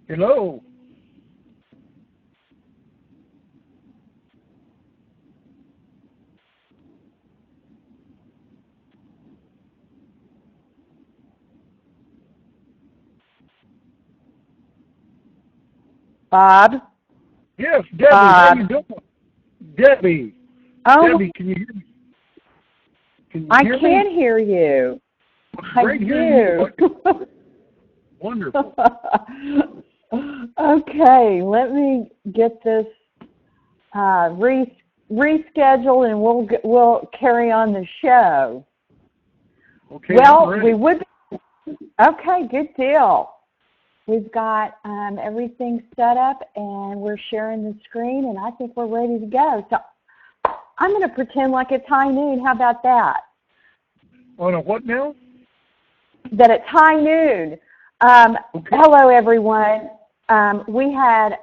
Hello. Bob? Yes, Debbie. How Bob? you doing? Debbie. Oh, Debbie, can you hear me? Can you I hear me? can hear you. I Great hearing do. you. Wonderful. Okay, let me get this rescheduled, and we'll carry on the show. Okay, I'm Well, ready. Okay, good deal. We've got everything set up, and we're sharing the screen, and I think we're ready to go. So I'm going to pretend like it's high noon. How about that? On a what now? That it's high noon. Okay. Hello, everyone. We had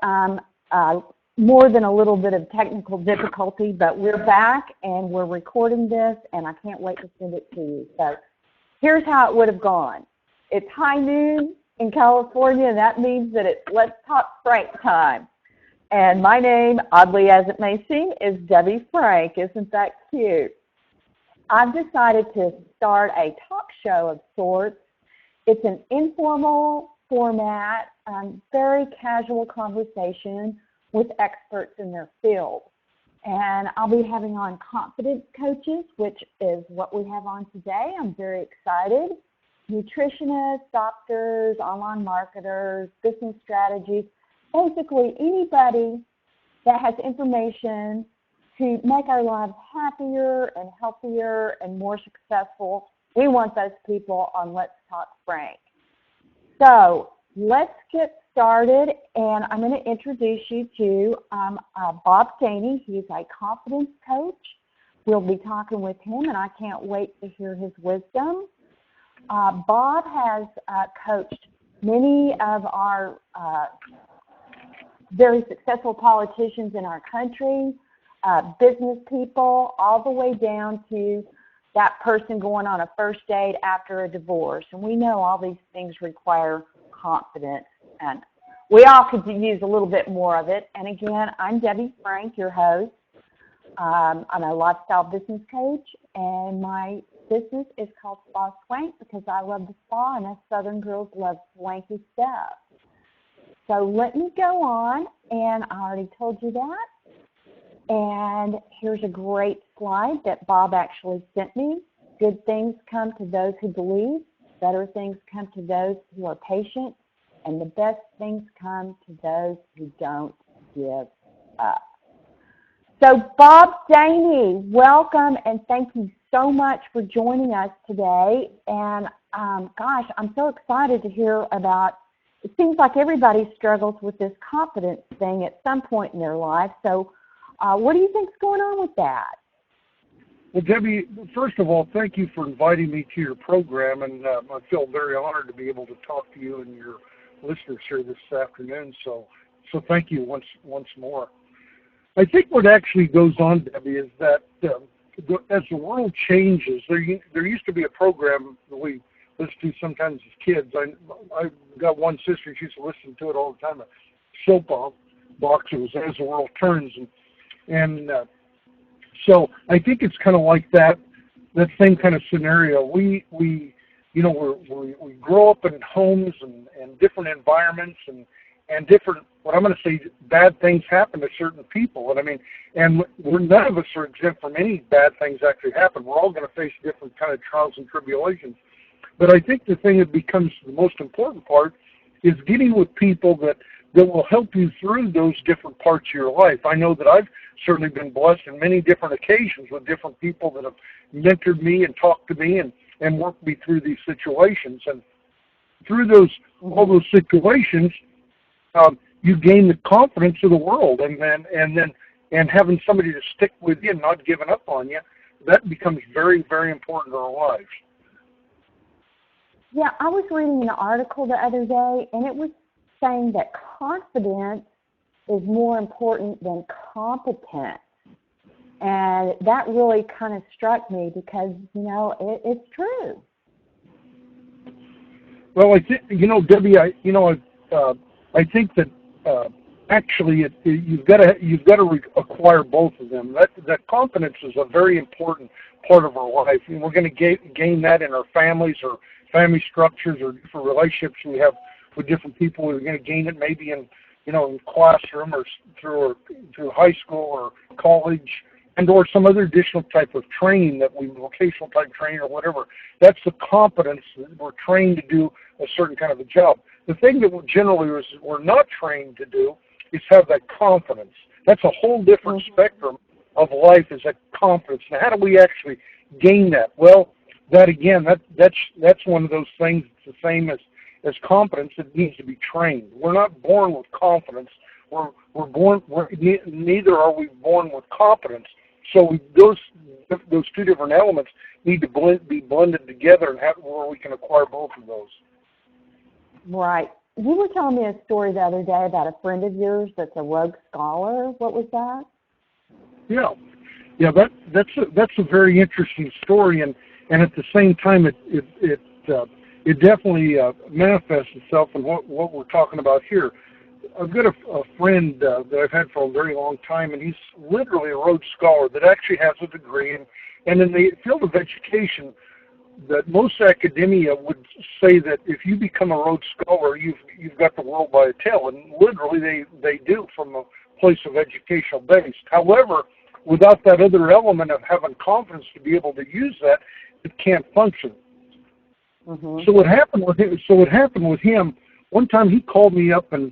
more than a little bit of technical difficulty, but we're back, and we're recording this, and I can't wait to send it to you. So here's how it would have gone. It's high noon in California, and that means that it's Let's Talk Frank time. And my name, oddly as it may seem, is Debbie Frank. Isn't that cute? I've decided to start a talk show of sorts. It's an informal format, very casual conversation with experts in their field. And I'll be having on confidence coaches, which is what we have on today. I'm very excited. Nutritionists, doctors, online marketers, business strategies, basically anybody that has information to make our lives happier and healthier and more successful. We want those people on Let's Talk Frank. So let's get started, and I'm going to introduce you to Bob Dani. He's a confidence coach. We'll be talking with him, and I can't wait to hear his wisdom. Bob has coached many of our very successful politicians in our country, business people, all the way down to that person going on a first date after a divorce. And we know all these things require confidence, and we all could use a little bit more of it. And again, I'm Debbie Frank, your host. I'm a lifestyle business coach, and my business is called Spa Swank because I love the spa, and us Southern girls love swanky stuff. So let me go on, and I already told you that. And here's a great slide that Bob actually sent me. Good things come to those who believe. Better things come to those who are patient. And the best things come to those who don't give up. So Bob Dani, welcome, and thank you so much for joining us today. And gosh, I'm so excited to hear about, it seems like everybody struggles with this confidence thing at some point in their life. So what do you think's going on with that? Well, Debbie, first of all, thank you for inviting me to your program, and I feel very honored to be able to talk to you and your listeners here this afternoon. So thank you once more. I think what actually goes on, Debbie, is that as the world changes, there used to be a program that we listened to sometimes as kids. I've got one sister, she used to listen to it all the time, a soap box. It was As the World Turns, and so I think it's kind of like that same kind of scenario. We grow up in homes and different environments and different, what I'm going to say, bad things happen to certain people. And I mean, and none of us are exempt from any bad things actually happen. We're all going to face different kind of trials and tribulations. But I think the thing that becomes the most important part is getting with people that will help you through those different parts of your life. I know that I've certainly been blessed in many different occasions with different people that have mentored me and talked to me and worked me through these situations. And through all those situations, you gain the confidence of the world, and having somebody to stick with you and not giving up on you, that becomes very, very important in our lives. Yeah, I was reading an article the other day, and it was saying that confidence is more important than competence. And that really kind of struck me because, it's true. Well, I think, Debbie, I think that actually you've got to acquire both of them. That confidence is a very important part of our life, and we're going to gain that in our families or family structures or different relationships we have with different people. We're going to gain it maybe in in classroom or through high school or college, and or some other additional type of training vocational type training or whatever. That's the competence that we're trained to do a certain kind of a job. The thing that we're not trained to do is have that confidence. That's a whole different spectrum of life, is that confidence. Now, how do we actually gain that? Well, that's one of those things that's the same as competence. It needs to be trained. We're not born with confidence. Neither are we born with competence. So those two different elements need to be blended together and where we can acquire both of those. Right. You were telling me a story the other day about a friend of yours that's a rogue scholar. What was that? Yeah. That's a very interesting story, and at the same time, it definitely manifests itself in what we're talking about here. I've got a friend that I've had for a very long time, and he's literally a Rhodes Scholar that actually has a degree. And in the field of education, that most academia would say that if you become a Rhodes Scholar, you've got the world by a tail, and literally they do from a place of educational base. However, without that other element of having confidence to be able to use that, it can't function. Mm-hmm. So what happened with him? One time he called me up and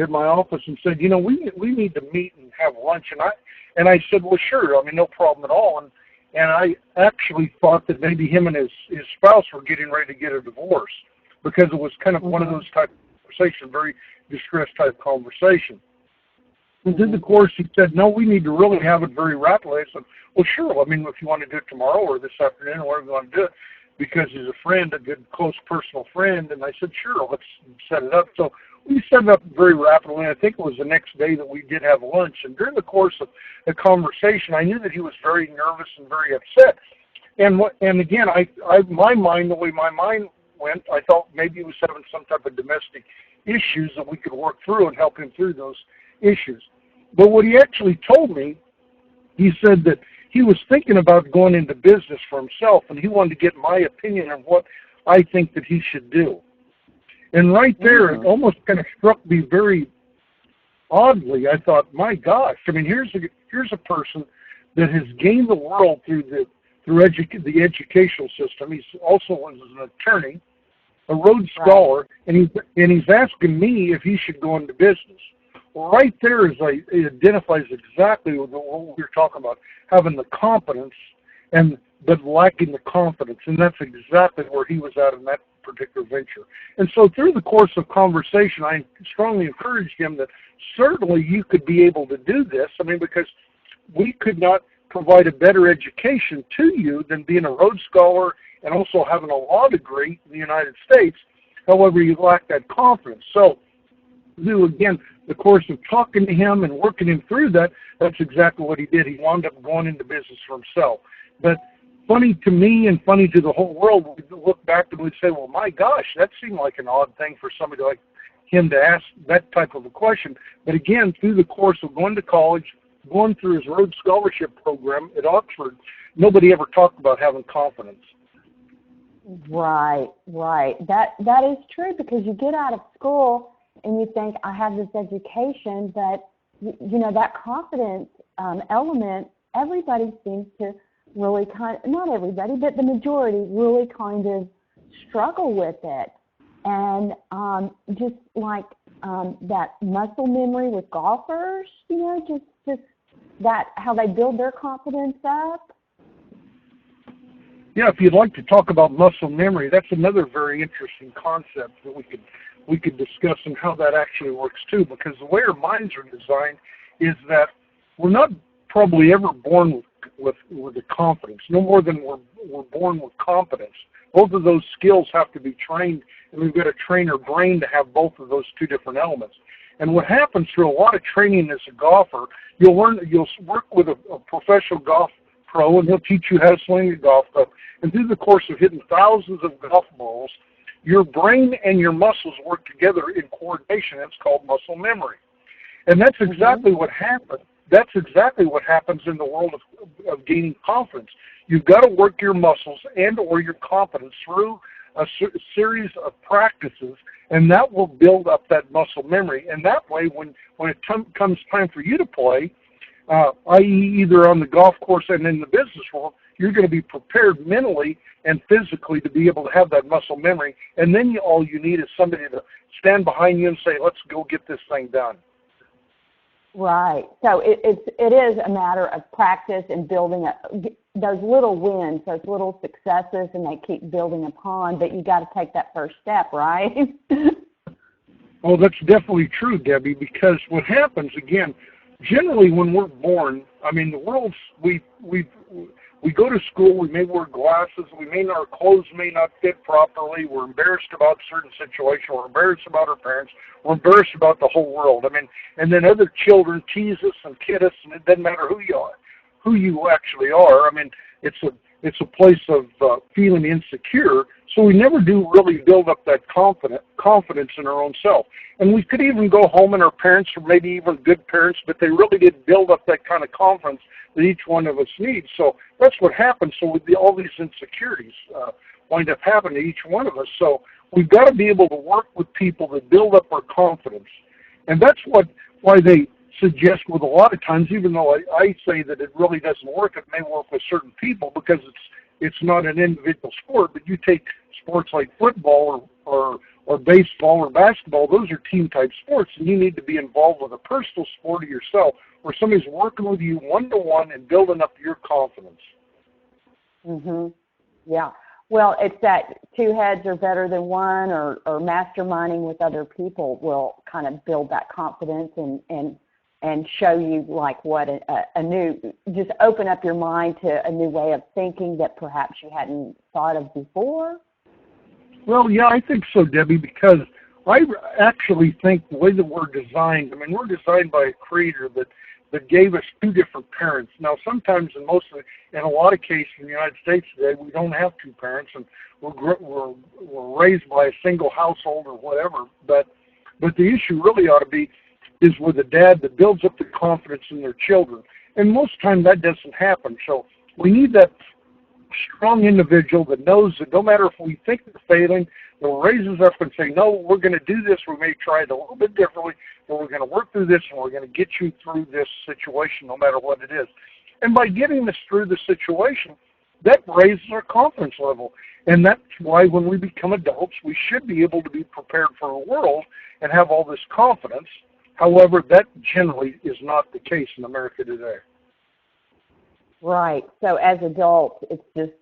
at my office and said, we need to meet and have lunch. And I said, well, sure. I mean, no problem at all. And I actually thought that maybe him and his spouse were getting ready to get a divorce, because it was kind of one of those type of conversation, very distressed type conversation. And through the course, he said, no, we need to really have it very rapidly. I said, well, sure. I mean, if you want to do it tomorrow or this afternoon or whatever you want to do it, because he's a friend, a good, close personal friend. And I said, sure, let's set it up. So we set it up very rapidly. I think it was the next day that we did have lunch. And during the course of the conversation, I knew that he was very nervous and very upset. And again, my mind, the way my mind went, I thought maybe he was having some type of domestic issues that we could work through and help him through those issues. But what he actually told me, he said that he was thinking about going into business for himself, and he wanted to get my opinion on what I think that he should do. And right there, it almost kind of struck me very oddly. I thought, my gosh, I mean, here's a person that has gained the world through the educational system. He's also was an attorney, a Rhodes Scholar, and he's asking me if he should go into business. Well, right there it identifies exactly what we're talking about, having the competence but lacking the confidence, and that's exactly where he was at in that particular venture. And so through the course of conversation, I strongly encouraged him that certainly you could be able to do this. I mean, because we could not provide a better education to you than being a Rhodes Scholar and also having a law degree in the United States. However, you lack that confidence. So through, again, the course of talking to him and working him through that, that's exactly what he did. He wound up going into business for himself. But funny to me and funny to the whole world, we look back and we'd say, well, my gosh, that seemed like an odd thing for somebody like him to ask that type of a question. But again, through the course of going to college, going through his Rhodes Scholarship program at Oxford, nobody ever talked about having confidence. Right. That is true, because you get out of school and you think, I have this education, but, that confidence element, everybody seems to really not everybody, but the majority really kind of struggle with it. And just like that muscle memory with golfers, just that, how they build their confidence up. Yeah, if you'd like to talk about muscle memory, that's another very interesting concept that we could discuss, and how that actually works too, because the way our minds are designed is that we're not probably ever born with the confidence, no more than we're born with competence. Both of those skills have to be trained, and we've got to train our brain to have both of those two different elements. And what happens through a lot of training as a golfer, you'll work with a professional golf pro, and he'll teach you how to swing a golf club. And through the course of hitting thousands of golf balls, your brain and your muscles work together in coordination. It's called muscle memory. And that's exactly what happens. That's exactly what happens in the world of gaining confidence. You've got to work your muscles and or your confidence through a series of practices, and that will build up that muscle memory. And that way, when it comes time for you to play, i.e. either on the golf course and in the business world, you're going to be prepared mentally and physically to be able to have that muscle memory. And then all you need is somebody to stand behind you and say, let's go get this thing done. Right. So it is a matter of practice and building those little wins, those little successes, and they keep building upon, but you got to take that first step, right? Oh, that's definitely true, Debbie, because what happens, again, generally when we're born, I mean, the world's, we go to school, we may wear glasses, our clothes may not fit properly, we're embarrassed about certain situations, we're embarrassed about our parents, we're embarrassed about the whole world. I mean, and then other children tease us and kid us, and it doesn't matter who you actually are. I mean, it's a place of feeling insecure, so we never do really build up that confidence in our own self. And we could even go home and our parents, or maybe even good parents, but they really didn't build up that kind of confidence that each one of us needs. So that's what happens. So with all these insecurities wind up happening to each one of us. So we've got to be able to work with people that build up our confidence. And that's why they suggest with a lot of times, even though I say that it really doesn't work, it may work with certain people because it's not an individual sport, but you take sports like football or baseball or basketball, those are team-type sports, and you need to be involved with a personal sport of yourself where somebody's working with you one-to-one and building up your confidence. Yeah. Well, it's that two heads are better than one, or masterminding with other people will kind of build that confidence and show you like what a new, just open up your mind to a new way of thinking that perhaps you hadn't thought of before. Well, yeah, I think so, Debbie, because I actually think the way that we're designed, I mean, we're designed by a creator that gave us two different parents. Now, sometimes in a lot of cases in the United States today, we don't have two parents, and we're raised by a single household or whatever. But the issue really ought to be is with a dad that builds up the confidence in their children. And most time that doesn't happen. So we need that strong individual that knows that no matter if we think they're failing, that raises up and say, no, we're going to do this. We may try it a little bit differently, but we're going to work through this, and we're going to get you through this situation no matter what it is. And by getting us through the situation, that raises our confidence level. And that's why when we become adults, we should be able to be prepared for the world and have all this confidence. However, that generally is not the case in America today. Right. So as adults, it's just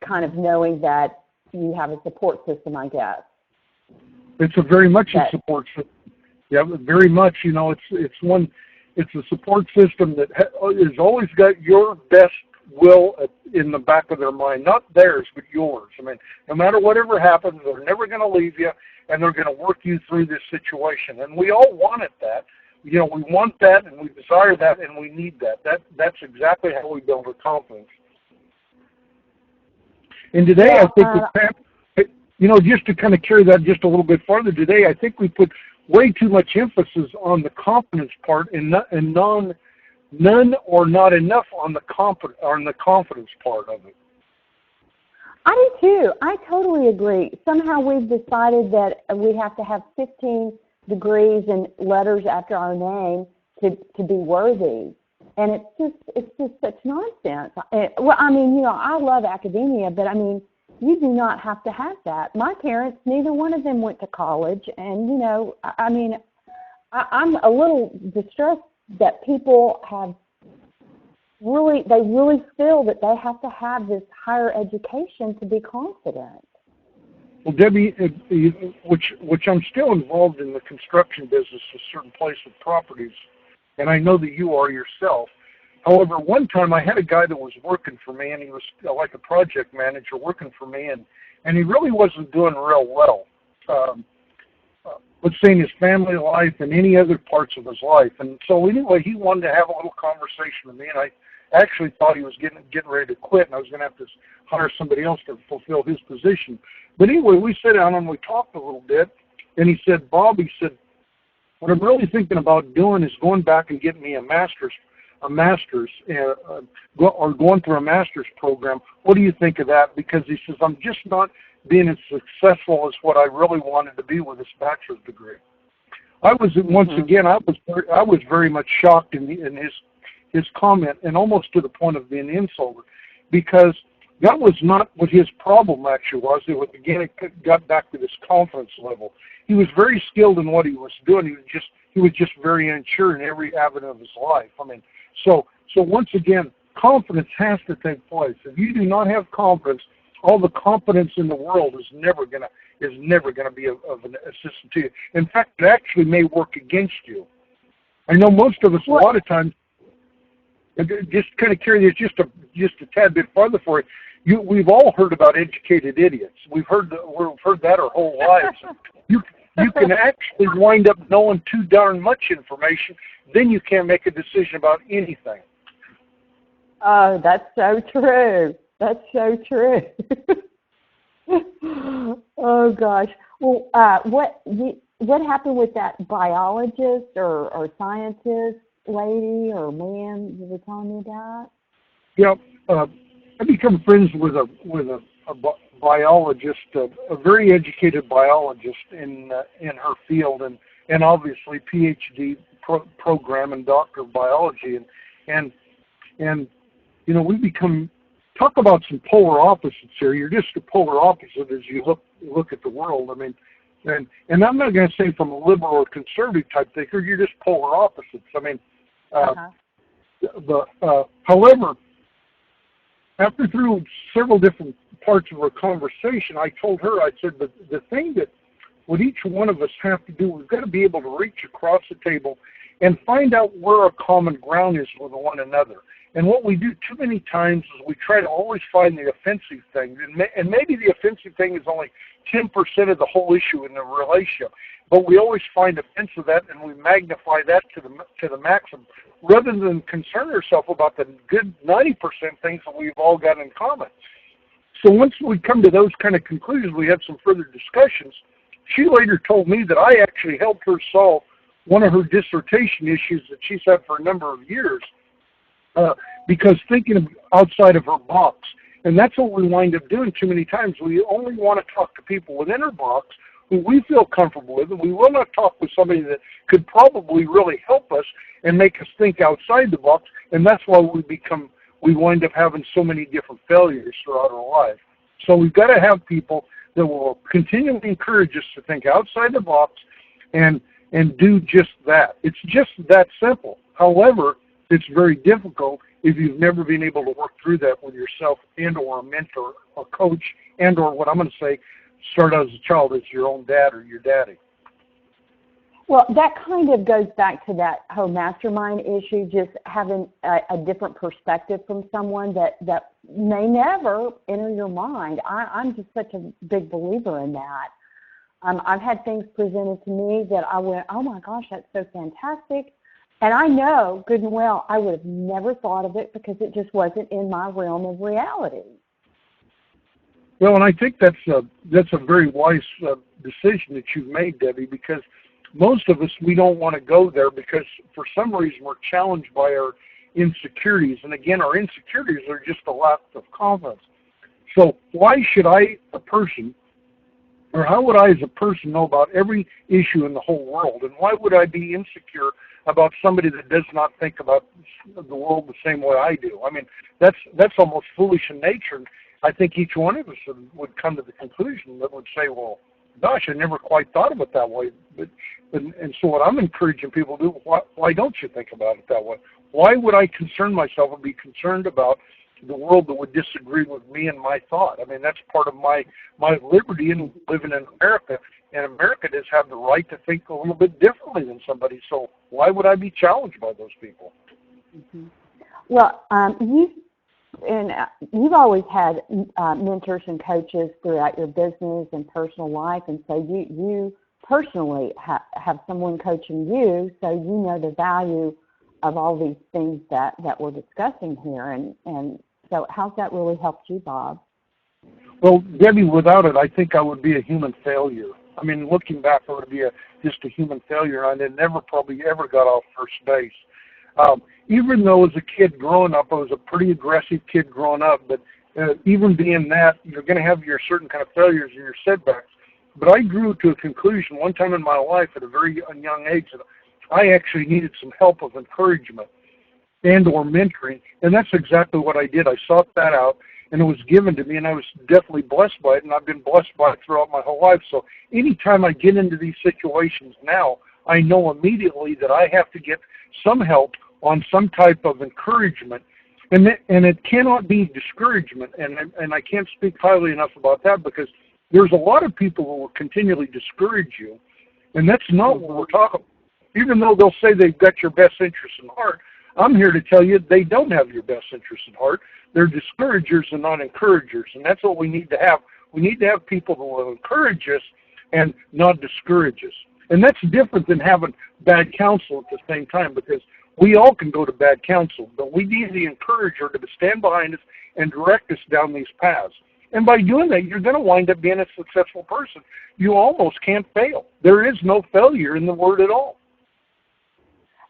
kind of knowing that you have a support system, I guess. It's very much a support system. Yeah, very much. You know, it's a support system that has always got your best will in the back of their mind, not theirs, but yours. I mean, no matter whatever happens, they're never going to leave you, and they're going to work you through this situation. And we all wanted that. You know, we want that, and we desire that, and we need that. That's exactly how we build our confidence. And today, I think, just to kind of carry that just a little bit farther, today I think we put way too much emphasis on the confidence part and none or not enough on the confidence part of it. I do too. I totally agree. Somehow we've decided that we have to have 15 degrees and letters after our name to be worthy. And it's just such nonsense. Well, I mean, I love academia, but I mean, you do not have to have that. My parents, neither one of them went to college, and I mean, I'm a little distressed that people they really feel that they have to have this higher education to be confident. Well, Debbie, which I'm still involved in the construction business of certain places with properties, and I know that you are yourself. However, one time I had a guy that was working for me, and he was like a project manager working for me, and he really wasn't doing real well. Let's say in his family life and any other parts of his life. And so anyway, he wanted to have a little conversation with me, and I actually thought he was getting ready to quit, and I was going to have to hire somebody else to fulfill his position. But anyway, we sat down and we talked a little bit, and he said, Bob, he said, what I'm really thinking about doing is going back and getting me a master's, or going through a master's program. What do you think of that? Because he says, I'm just not being as successful as what I really wanted to be with this bachelor's degree. I was, once again, I was very much shocked in his comment, and almost to the point of being insulted, because that was not what his problem actually was. It got back to this confidence level. He was very skilled in what he was doing. He was just very unsure in every avenue of his life. I mean, so once again, confidence has to take place. If you do not have confidence, all the confidence in the world is never gonna be of an assistance to you. In fact, it actually may work against you. I know most of us, a lot of times, just kind of carry this just a tad bit farther for you. We've all heard about educated idiots. We've heard that our whole lives. You can actually wind up knowing too darn much information, then you can't make a decision about anything. Oh, that's so true. That's so true. Oh gosh. Well, what happened with that biologist or scientist lady or man you were telling me about? Yeah, I become friends with a biologist, a very educated biologist in her field, and obviously PhD program and doctor of biology, and you know, we become, talk about some polar opposites here. You're just a polar opposite as you look at the world. I mean, and I'm not going to say from a liberal or conservative type thinker. You're just polar opposites. I mean, however, after through several different parts of our conversation, I told her, I said, the thing that what each one of us have to do, we've got to be able to reach across the table and find out where our common ground is with one another. And what we do too many times is we try to always find the offensive thing. And maybe the offensive thing is only 10% of the whole issue in the relationship. But we always find offense of that, and we magnify that to the maximum, rather than concern ourselves about the good 90% things that we've all got in common. So once we come to those kind of conclusions, we had some further discussions. She later told me that I actually helped her solve one of her dissertation issues that she's had for a number of years, because thinking outside of her box. And that's what we wind up doing too many times. We only want to talk to people within our box who we feel comfortable with, and we will not talk with somebody that could probably really help us and make us think outside the box. And that's why we wind up having so many different failures throughout our life. So we've got to have people that will continually encourage us to think outside the box and do just that. It's just that simple. However, it's very difficult if you've never been able to work through that with yourself and or a mentor, a coach, and or what I'm going to say, start out as a child as your own dad or your daddy. Well, that kind of goes back to that whole mastermind issue, just having a different perspective from someone that may never enter your mind. I'm just such a big believer in that. I've had things presented to me that I went, oh my gosh, that's so fantastic. And I know good and well I would have never thought of it because it just wasn't in my realm of reality. Well, and I think that's a very wise decision that you've made, Debbie, because most of us, we don't want to go there because for some reason we're challenged by our insecurities. And again, our insecurities are just a lack of confidence. So why should I, a person, or how would I as a person know about every issue in the whole world? And why would I be insecure about somebody that does not think about the world the same way I do? I mean, that's almost foolish in nature. I think each one of us would come to the conclusion that would say, well, gosh, I never quite thought of it that way. And so what I'm encouraging people to do, why don't you think about it that way? Why would I concern myself and be concerned about the world that would disagree with me and my thought? I mean, that's part of my liberty in living in America. And America does have the right to think a little bit differently than somebody. So why would I be challenged by those people? Mm-hmm. Well, you've always had mentors and coaches throughout your business and personal life, and so you personally have someone coaching you, so you know the value of all these things that we're discussing here. And so how's that really helped you, Bob? Well, Debbie, without it, I think I would be a human failure. I mean, looking back, I would be just a human failure. I never probably ever got off first base. Even though as a kid growing up, I was a pretty aggressive kid growing up, but even being that, you're going to have your certain kind of failures and your setbacks. But I grew to a conclusion one time in my life at a very young age that I actually needed some help of encouragement and or mentoring, and that's exactly what I did. I sought that out, and it was given to me, and I was definitely blessed by it, and I've been blessed by it throughout my whole life. So anytime I get into these situations now, I know immediately that I have to get some help on some type of encouragement, and it cannot be discouragement, and I can't speak highly enough about that, because there's a lot of people who will continually discourage you, and that's not what we're talking about. Even though they'll say they've got your best interest in heart, I'm here to tell you they don't have your best interest in heart. They're discouragers and not encouragers, and that's what we need to have. We need to have people who will encourage us and not discourage us. And that's different than having bad counsel at the same time, because we all can go to bad counsel, but we need the encourager to stand behind us and direct us down these paths. And by doing that, you're going to wind up being a successful person. You almost can't fail. There is no failure in the word at all.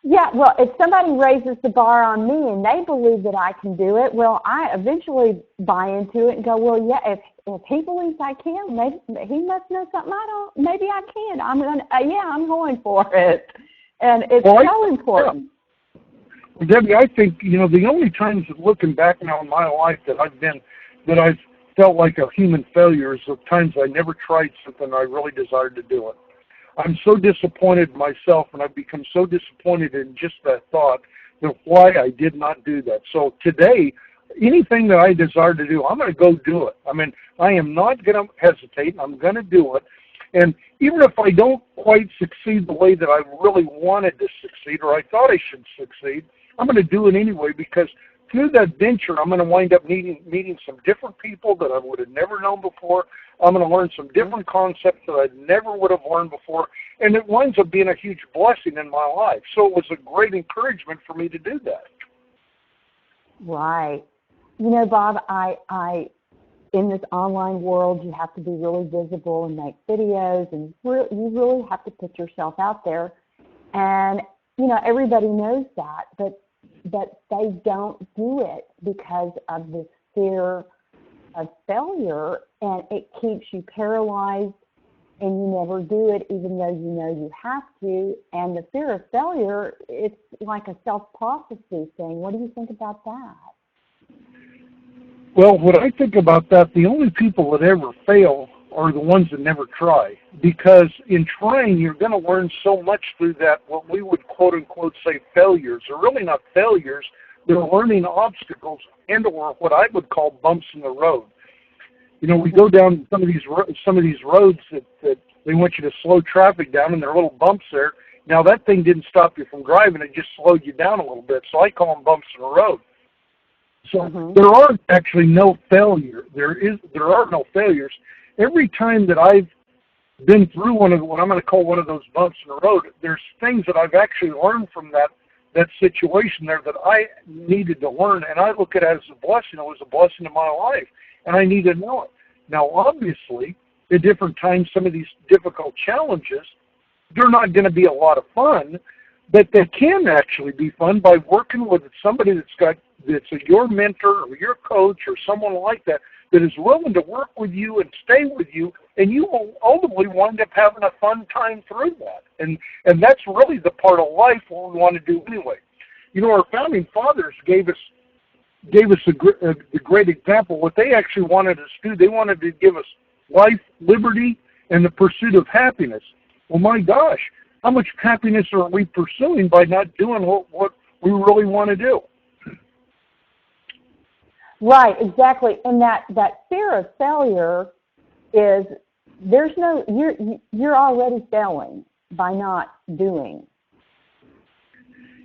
Yeah, well, if somebody raises the bar on me and they believe that I can do it, well, I eventually buy into it and go, well, yeah, if he believes I can, maybe he must know something I don't. Maybe I can. I'm going for it, and it's so important. Yeah. Well, Debbie, I think the only times looking back now in my life that I've felt like a human failure is the times I never tried something I really desired to do it. I'm so disappointed in myself, and I've become so disappointed in just that thought that why I did not do that. So today, anything that I desire to do, I'm going to go do it. I mean, I am not going to hesitate. I'm going to do it. And even if I don't quite succeed the way that I really wanted to succeed or I thought I should succeed, I'm going to do it anyway, because through that venture, I'm going to wind up meeting some different people that I would have never known before. I'm going to learn some different concepts that I never would have learned before, and it winds up being a huge blessing in my life. So it was a great encouragement for me to do that. Right. Bob, I in this online world, you have to be really visible and make videos, and you really have to put yourself out there. And, everybody knows that, but they don't do it because of this fear of failure, and it keeps you paralyzed, and you never do it even though you know you have to. And the fear of failure, it's like a self-prophecy thing. What do you think about that? Well, what I think about that, the only people that ever fail are the ones that never try, because in trying, you're going to learn so much through that, what we would quote-unquote say failures. They're really not failures. They're learning obstacles and or what I would call bumps in the road. We go down some of these roads that they want you to slow traffic down, and there are little bumps there. Now, that thing didn't stop you from driving. It just slowed you down a little bit, so I call them bumps in the road. So there are actually no failure. There are no failures. Every time that I've been through what I'm going to call one of those bumps in the road, there's things that I've actually learned from that situation there that I needed to learn, and I look at it as a blessing. It was a blessing in my life, and I need to know it. Now, obviously, at different times, some of these difficult challenges, they're not going to be a lot of fun, but they can actually be fun by working with somebody that's your mentor or your coach or someone like that is willing to work with you and stay with you, and you will ultimately wind up having a fun time through that. And that's really the part of life what we want to do anyway. Our founding fathers gave us a great example. What they actually wanted us to do, they wanted to give us life, liberty, and the pursuit of happiness. Well, my gosh, how much happiness are we pursuing by not doing what we really want to do? Right, exactly. And that fear of failure is you're already failing by not doing.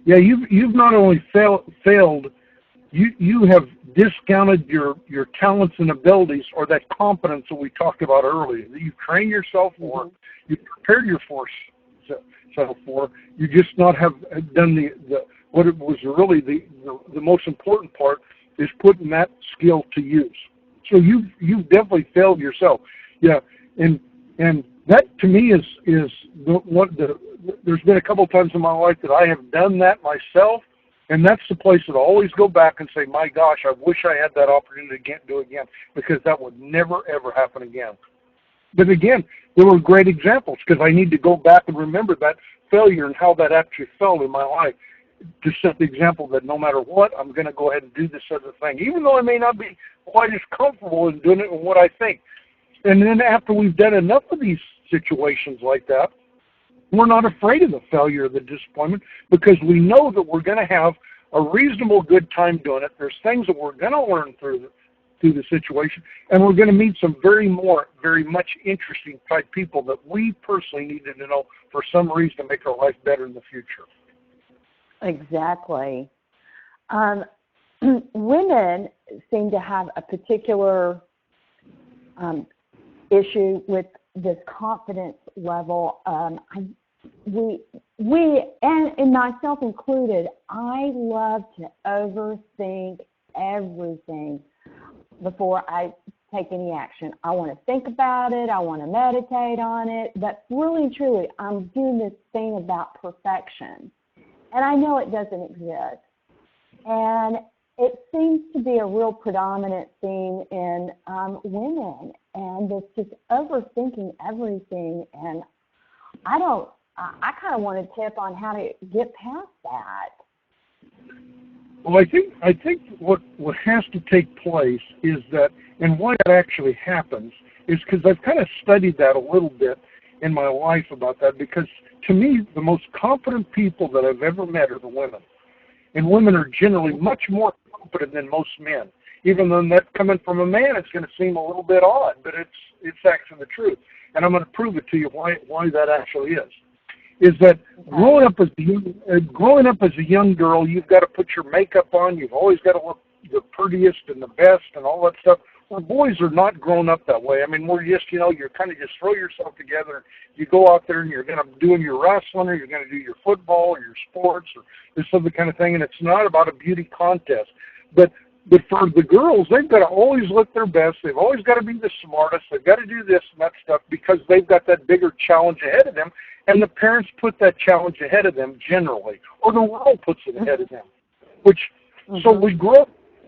Yeah, you've not only failed, you have discounted your talents and abilities, or that competence that we talked about earlier, that you train yourself for, you prepared yourself for. You just not have done what it was really the most important part is putting that skill to use. So you've definitely failed yourself. Yeah, and that to me is there's been a couple of times in my life that I have done that myself, and that's the place that I always go back and say, my gosh, I wish I had that opportunity to do it again, because that would never, ever happen again. But again, there were great examples, because I need to go back and remember that failure and how that actually felt in my life to set the example that no matter what, I'm going to go ahead and do this other thing, even though I may not be quite as comfortable in doing it in what I think. And then after we've done enough of these situations like that, we're not afraid of the failure or the disappointment, because we know that we're going to have a reasonable good time doing it. There's things that we're going to learn through the situation, and we're going to meet some very much interesting type people that we personally needed to know for some reason to make our life better in the future. Exactly. Women seem to have a particular issue with this confidence level. We and myself included, I love to overthink everything before I take any action. I want to think about it. I want to meditate on it. But really and truly, I'm doing this thing about perfection. And I know it doesn't exist. And it seems to be a real predominant theme in women. And it's just overthinking everything. And I kind of want to tip on how to get past that. Well, I think what has to take place is that, and why that actually happens, is because I've kind of studied that a little bit in my life about that, because to me, the most confident people that I've ever met are the women. And women are generally much more confident than most men. Even though that's coming from a man, it's going to seem a little bit odd, but it's actually the truth. And I'm going to prove it to you why that actually is that growing up as a young girl, you've got to put your makeup on. You've always got to look the prettiest and the best and all that stuff. Well, boys are not grown up that way. I mean, we're just, you're kind of just throw yourself together. You go out there and you're going to doing your wrestling, or you're going to do your football or your sports or this other kind of thing. And it's not about a beauty contest. But for the girls, they've got to always look their best. They've always got to be the smartest. They've got to do this and that stuff, because they've got that bigger challenge ahead of them. And the parents put that challenge ahead of them generally, or the world puts it ahead of them.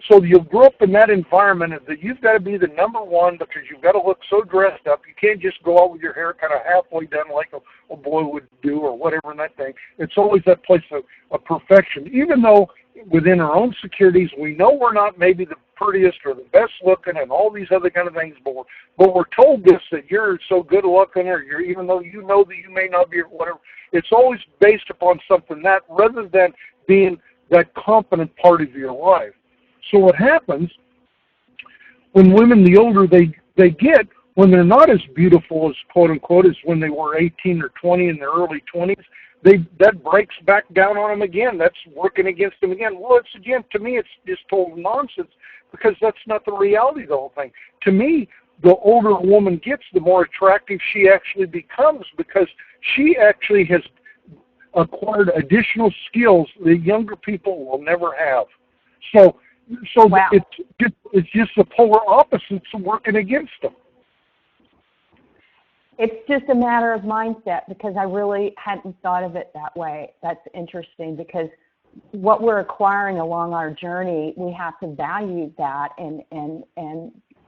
So you'll grow up in that environment that you've got to be the number one, because you've got to look so dressed up. You can't just go out with your hair kind of halfway done like a boy would do or whatever in that thing. It's always that place of perfection. Even though within our own securities, we know we're not maybe the prettiest or the best looking and all these other kind of things, but we're told this, that you're so good looking, or even though you know that you may not be, or whatever. It's always based upon something that, rather than being that confident part of your life. So what happens when women, the older they get, when they're not as beautiful as, quote unquote, as when they were 18 or 20 in their early 20s, that breaks back down on them again. That's working against them again. Well, to me, it's just total nonsense, because that's not the reality of the whole thing. To me, the older a woman gets, the more attractive she actually becomes, because she actually has acquired additional skills that younger people will never have. So wow. It's just the polar opposites working against them. It's just a matter of mindset, because I really hadn't thought of it that way. That's interesting, because what we're acquiring along our journey, we have to value that and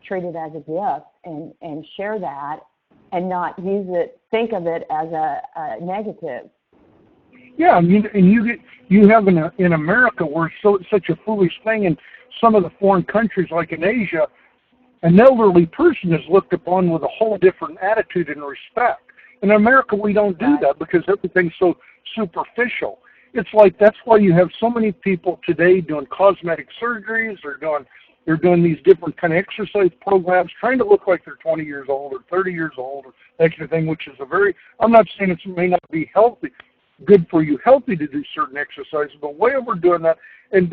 treat it as a gift and share that, and not think of it as a negative. Yeah, you have in America, where it's such a foolish thing, in some of the foreign countries like in Asia, an elderly person is looked upon with a whole different attitude and respect. In America, we don't do that, because everything's so superficial. It's like, that's why you have so many people today doing cosmetic surgeries, or they're doing these different kind of exercise programs, trying to look like they're 20 years old or 30 years old, or that kind of thing, which is I'm not saying it may not be good for you healthy to do certain exercises, but way overdoing that and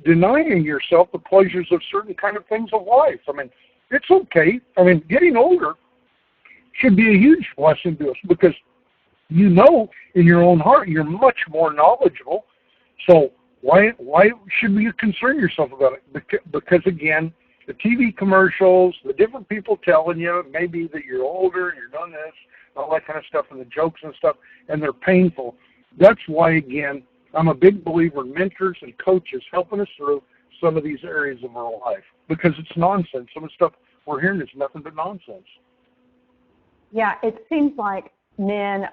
denying yourself the pleasures of certain kind of things of life. I mean, it's okay. I mean, getting older should be a huge blessing to us, because in your own heart, you're much more knowledgeable. So why should you concern yourself about it? Because again, the TV commercials, the different people telling you maybe that you're older and you're doing this, all that kind of stuff, and the jokes and stuff, and they're painful. That's why, again, I'm a big believer in mentors and coaches helping us through some of these areas of our life, because it's nonsense. Some of the stuff we're hearing is nothing but nonsense. Yeah, it seems like men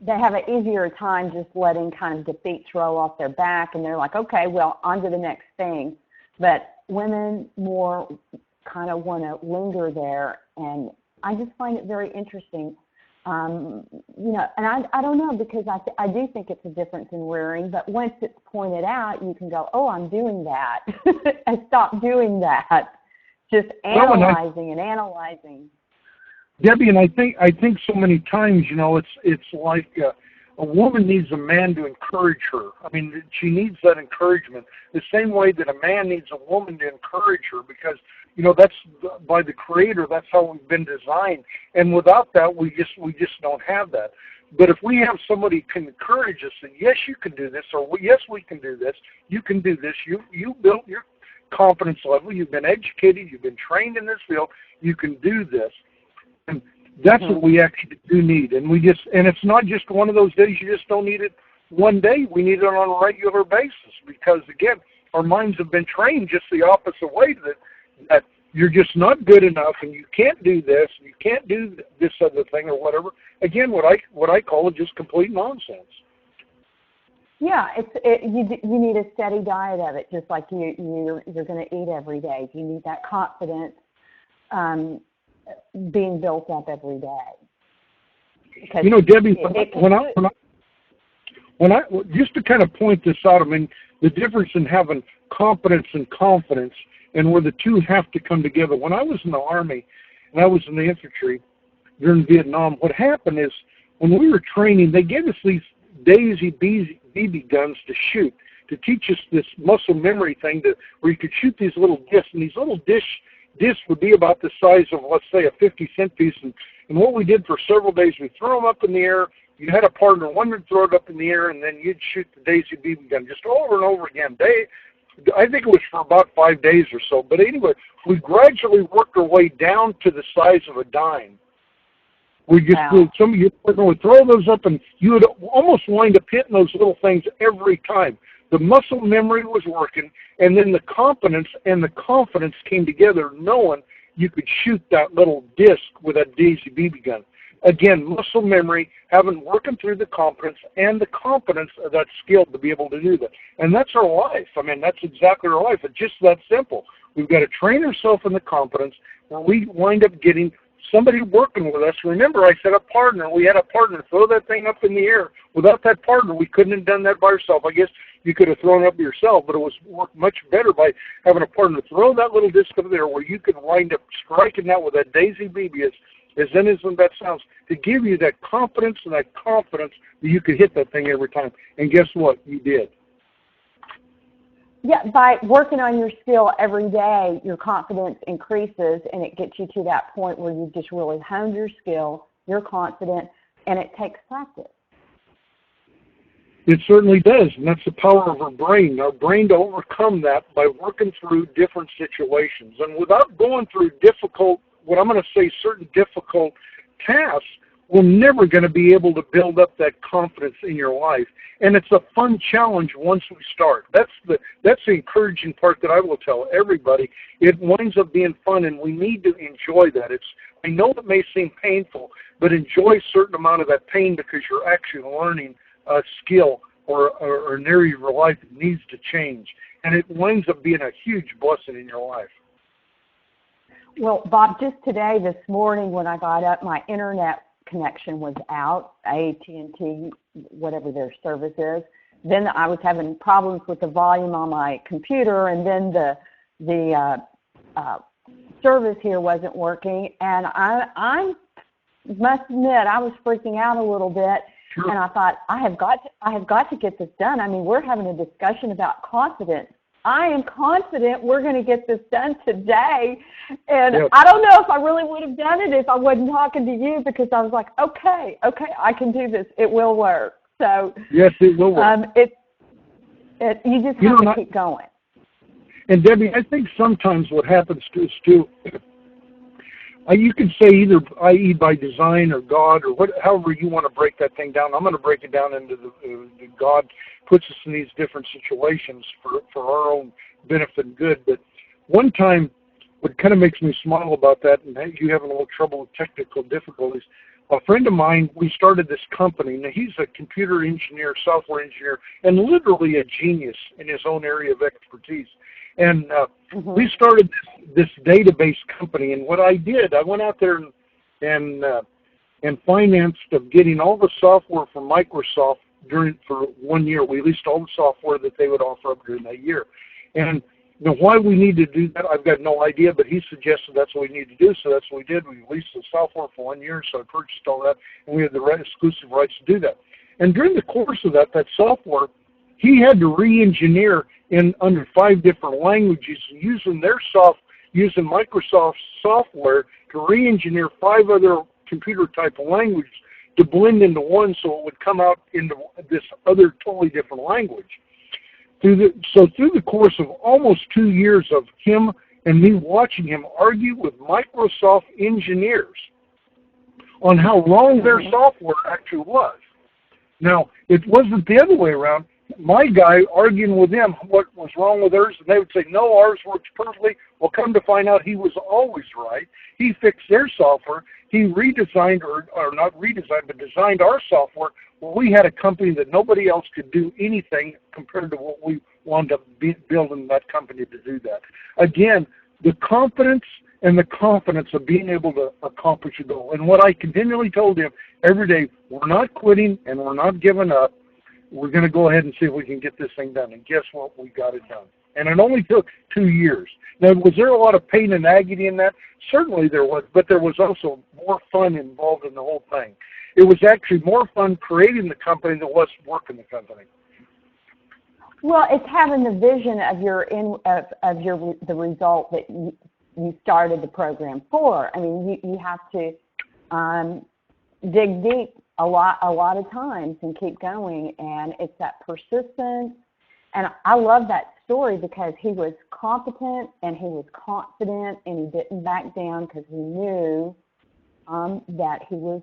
they have an easier time just letting kind of defeats roll off their back, and they're like, okay, well, on to the next thing. But women more kind of want to linger there, and I just find it very interesting. And I don't know, because I do think it's a difference in rearing, but once it's pointed out, you can go, oh, I'm doing that, and stop doing that, just analyzing and analyzing. Debbie, and I think so many times, it's like a woman needs a man to encourage her. I mean, she needs that encouragement the same way that a man needs a woman to encourage her, because that's by the Creator. That's how we've been designed, and without that, we just don't have that. But if we have somebody who can encourage us, and yes, you can do this, or yes, we can do this. You can do this. You built your confidence level. You've been educated. You've been trained in this field. You can do this. And that's what we actually do need. And it's not just one of those days. You just don't need it one day. We need it on a regular basis, because again, our minds have been trained just the opposite way, that you're just not good enough, and you can't do this, and you can't do this other thing or whatever. Again, what I call it just complete nonsense. Yeah, you need a steady diet of it, just like you're going to eat every day. You need that confidence being built up every day. Because Debbie, when I just to kind of point this out, I mean, the difference in having competence and confidence, and where the two have to come together. When I was in the Army and I was in the infantry during Vietnam, what happened is when we were training, they gave us these Daisy BB guns to shoot, to teach us this muscle memory thing, where you could shoot these little discs, and these little discs would be about the size of, let's say, a 50-cent piece. And what we did for several days, we threw them up in the air. You had a partner, one would throw it up in the air, and then you'd shoot the Daisy BB gun just over and over again. I think it was for about 5 days or so. But anyway, we gradually worked our way down to the size of a dime. We just some of you would throw those up, and you would almost wind up hitting those little things every time. The muscle memory was working, and then the competence and the confidence came together, knowing you could shoot that little disc with that Daisy BB gun. Again, muscle memory, having working through the competence and the confidence of that skill to be able to do that. And that's our life. I mean, that's exactly our life. It's just that simple. We've got to train ourselves in the competence, where we wind up getting somebody working with us. Remember, I said a partner. We had a partner throw that thing up in the air. Without that partner, we couldn't have done that by ourselves. I guess you could have thrown it up yourself, but it was worked much better by having a partner throw that little disc up there, where you could wind up striking that with that Daisy BB, as innocent that sounds, to give you that confidence and that confidence that you could hit that thing every time. And guess what? You did. Yeah, by working on your skill every day, your confidence increases, and it gets you to that point where you've just really honed your skill, you're confident, and it takes practice. It certainly does, and that's the power of our brain to overcome that by working through different situations. And without going through difficult, what I'm going to say, certain difficult tasks, we're never going to be able to build up that confidence in your life. And it's a fun challenge once we start. That's the encouraging part that I will tell everybody. It winds up being fun, and we need to enjoy that. I know it may seem painful, but enjoy a certain amount of that pain, because you're actually learning a skill or an area of your life that needs to change. And it winds up being a huge blessing in your life. Well, Bob, just today, this morning, when I got up, my internet connection was out, AT&T, whatever their service is. Then I was having problems with the volume on my computer, and then the service here wasn't working. And I must admit, I was freaking out a little bit. Sure. And I thought, I have got to get this done. I mean, we're having a discussion about confidence. I am confident we're going to get this done today. And yep. I don't know if I really would have done it if I wasn't talking to you, because I was like, okay, I can do this. It will work. So yes, it will work. You just have to keep going. And Debbie, I think sometimes what happens to us too, you can say either i.e. by design or God or however you want to break that thing down. I'm going to break it down into the God puts us in these different situations for our own benefit and good. But one time, what kind of makes me smile about that, and you having a little trouble with technical difficulties, a friend of mine, we started this company. Now, he's a computer engineer, software engineer, and literally a genius in his own area of expertise. And we started this database company. And what I did, I went out there and financed of getting all the software from Microsoft for 1 year. We leased all the software that they would offer up during that year. And why we need to do that, I've got no idea, but he suggested that's what we need to do, so that's what we did. We leased the software for 1 year, so I purchased all that, and we had the exclusive rights to do that. And during the course of that software, he had to re-engineer under 5 different languages using Microsoft software to re-engineer 5 other computer-type languages to blend into one so it would come out into this other totally different language. Through the course of almost 2 years of him and me watching him argue with Microsoft engineers on how wrong their software actually was. Now, it wasn't the other way around. My guy arguing with them what was wrong with theirs, and they would say, no, ours works perfectly. Well, come to find out he was always right. He fixed their software. He redesigned, or not redesigned, but designed our software. Well, we had a company that nobody else could do anything compared to what we wound up building that company to do that. Again, the confidence and the confidence of being able to accomplish a goal. And what I continually told him every day, we're not quitting and we're not giving up. We're going to go ahead and see if we can get this thing done. And guess what? We got it done. And it only took 2 years. Now, was there a lot of pain and agony in that? Certainly there was, but there was also more fun involved in the whole thing. It was actually more fun creating the company than it was working the company. Well, it's having the vision of the result that you started the program for. I mean, you have to dig deep a lot of times and keep going, and it's that persistence. And I love that story because he was competent and he was confident and he didn't back down because he knew that he was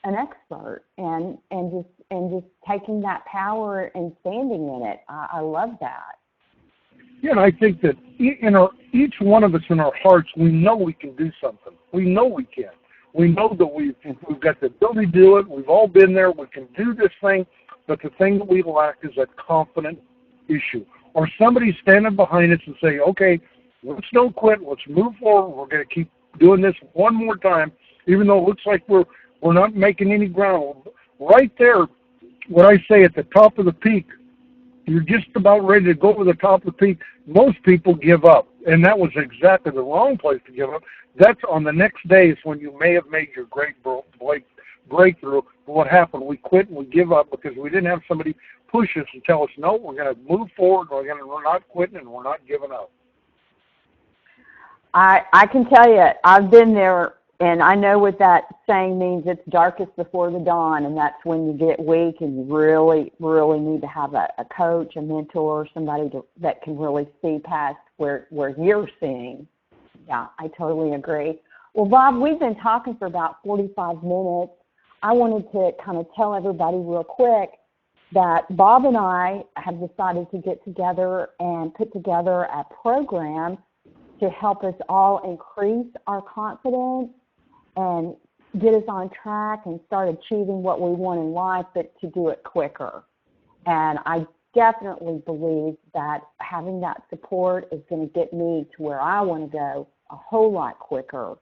an expert and just taking that power and standing in it. I love that. Yeah, and I think that each one of us in our hearts, we know we can do something. We know we can. We know that we've got the ability to do it. We've all been there. We can do this thing. But the thing that we lack is that confident issue. Or somebody standing behind us and say, okay, let's don't quit. Let's move forward. We're going to keep doing this one more time, even though it looks like we're not making any ground. Right there, what I say at the top of the peak, you're just about ready to go to the top of the peak. Most people give up. And that was exactly the wrong place to give up. That's on the next day is when you may have made your great breakthrough. But what happened? We quit and we give up because we didn't have somebody push us and tell us, no, we're going to move forward. We're not quitting and we're not giving up. I can tell you, I've been there, and I know what that saying means. It's darkest before the dawn, and that's when you get weak and you really, really need to have a coach, a mentor, somebody that can really see past where you're seeing. Yeah, I totally agree. Well, Bob, we've been talking for about 45 minutes. I wanted to kind of tell everybody real quick that Bob and I have decided to get together and put together a program to help us all increase our confidence and get us on track and start achieving what we want in life, but to do it quicker. And I definitely believe that having that support is going to get me to where I want to go a whole lot quicker.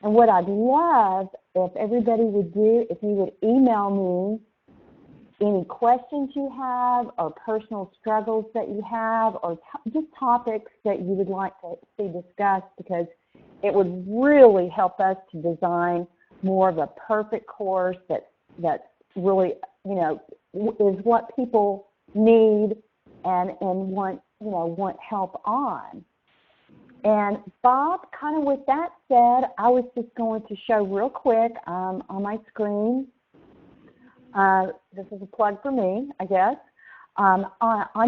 And what I'd love if everybody would do, if you would email me any questions you have or personal struggles that you have or just topics that you would like to see discussed, because it would really help us to design more of a perfect course that's really, is what people need and want help on. And Bob, kind of with that said, I was just going to show real quick on my screen this is a plug for me, I guess. On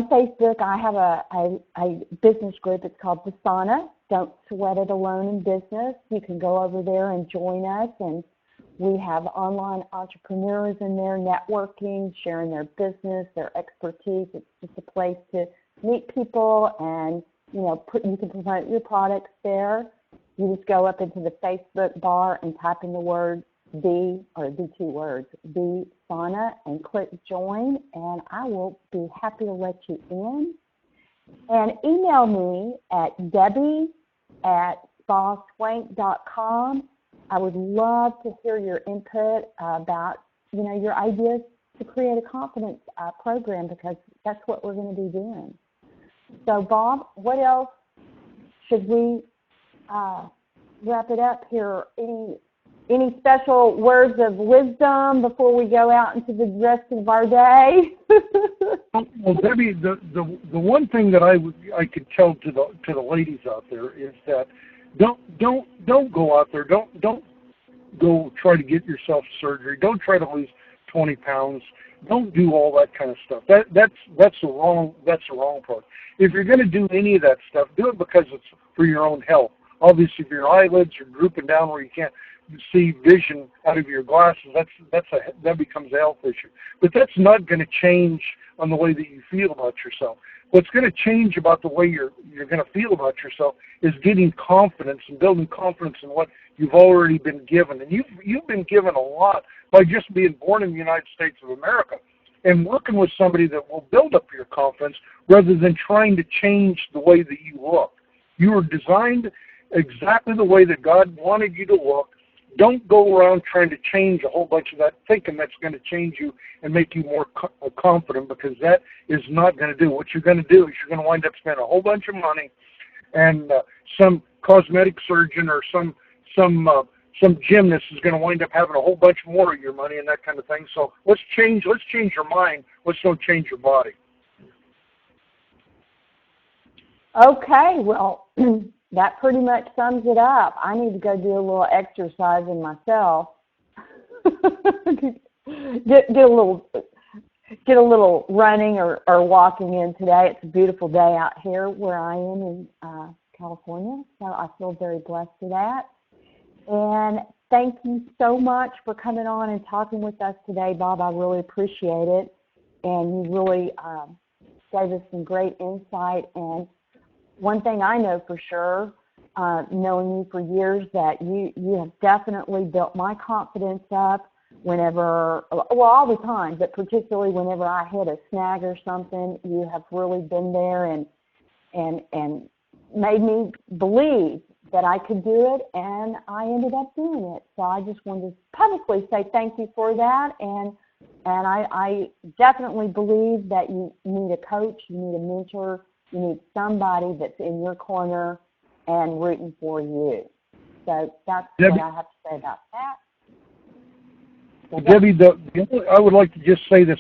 Facebook, I have a business group. It's called Persona. Don't Sweat It Alone in Business. You can go over there and join us, and we have online entrepreneurs in there networking, sharing their business, their expertise. It's just a place to meet people, and you can promote your products there. You just go up into the Facebook bar and type in the word the 2 words, the sauna, and click join, and I will be happy to let you in. And email me at debbie@spaswank.com. I would love to hear your input about, your ideas to create a confidence program, because that's what we're going to be doing. So, Bob, what else should we wrap it up here? Any special words of wisdom before we go out into the rest of our day? Well, Debbie, the one thing that I could tell to the ladies out there is that don't go out there. Don't go try to get yourself surgery. Don't try to lose 20 pounds. Don't do all that kind of stuff. That's the wrong part. If you're going to do any of that stuff, do it because it's for your own health. Obviously, if your eyelids are drooping down where you can't see vision out of your glasses, that becomes a health issue. But that's not going to change on the way that you feel about yourself. What's going to change about the way you're going to feel about yourself is getting confidence and building confidence in what you've already been given. And you've been given a lot by just being born in the United States of America, and working with somebody that will build up your confidence rather than trying to change the way that you look. You were designed exactly the way that God wanted you to look. Don't go around trying to change a whole bunch of that, thinking that's going to change you and make you more confident, because that is not going to do. What you're going to do is you're going to wind up spending a whole bunch of money, and some cosmetic surgeon or some gymnast is going to wind up having a whole bunch more of your money and that kind of thing. So let's change your mind. Let's don't change your body. Okay, well, that pretty much sums it up. I need to go do a little exercising myself. get a little running or walking in today. It's a beautiful day out here where I am in California, so I feel very blessed for that. And thank you so much for coming on and talking with us today, Bob. I really appreciate it, and you really gave us some great insight. And one thing I know for sure, knowing you for years, that you have definitely built my confidence up whenever, well, all the time, but particularly whenever I hit a snag or something. You have really been there and made me believe that I could do it, and I ended up doing it. So I just wanted to publicly say thank you for that, and I definitely believe that you need a coach, you need a mentor, you need somebody that's in your corner and rooting for you. So that's Debbie, what I have to say about that. Well, Debbie, I would like to just say this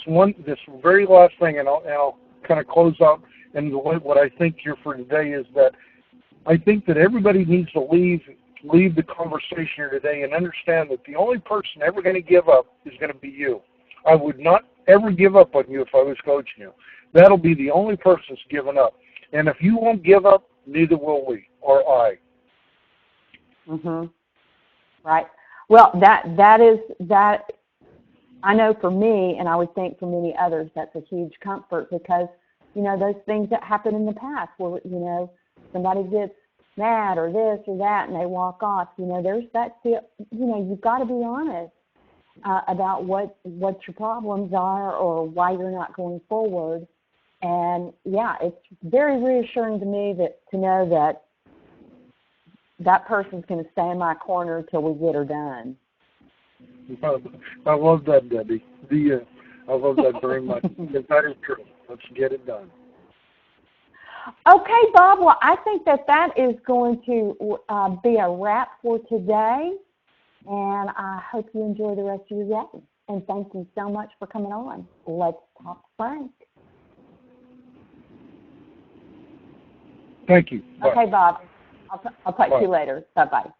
very last thing, and I'll kind of close out. And what I think here for today is that I think that everybody needs to leave the conversation here today and understand that the only person ever going to give up is going to be you. I would not ever give up on you if I was coaching you. That'll be the only person that's giving up. And if you won't give up, neither will we, or I. Right. Well, that is I know for me, and I would think for many others, that's a huge comfort, because those things that happened in the past where somebody gets mad or this or that and they walk off. There's that. You've got to be honest about what your problems are or why you're not going forward. And yeah, it's very reassuring to me to know that person's going to stay in my corner until we get her done. I love that, Debbie. I love that very much. That is true. Let's get it done. Okay, Bob. Well, I think that is going to be a wrap for today, and I hope you enjoy the rest of your day. And thank you so much for coming on. Let's talk Frank. Thank you. Bye. Okay, Bob. I'll talk to you later. Bye-bye.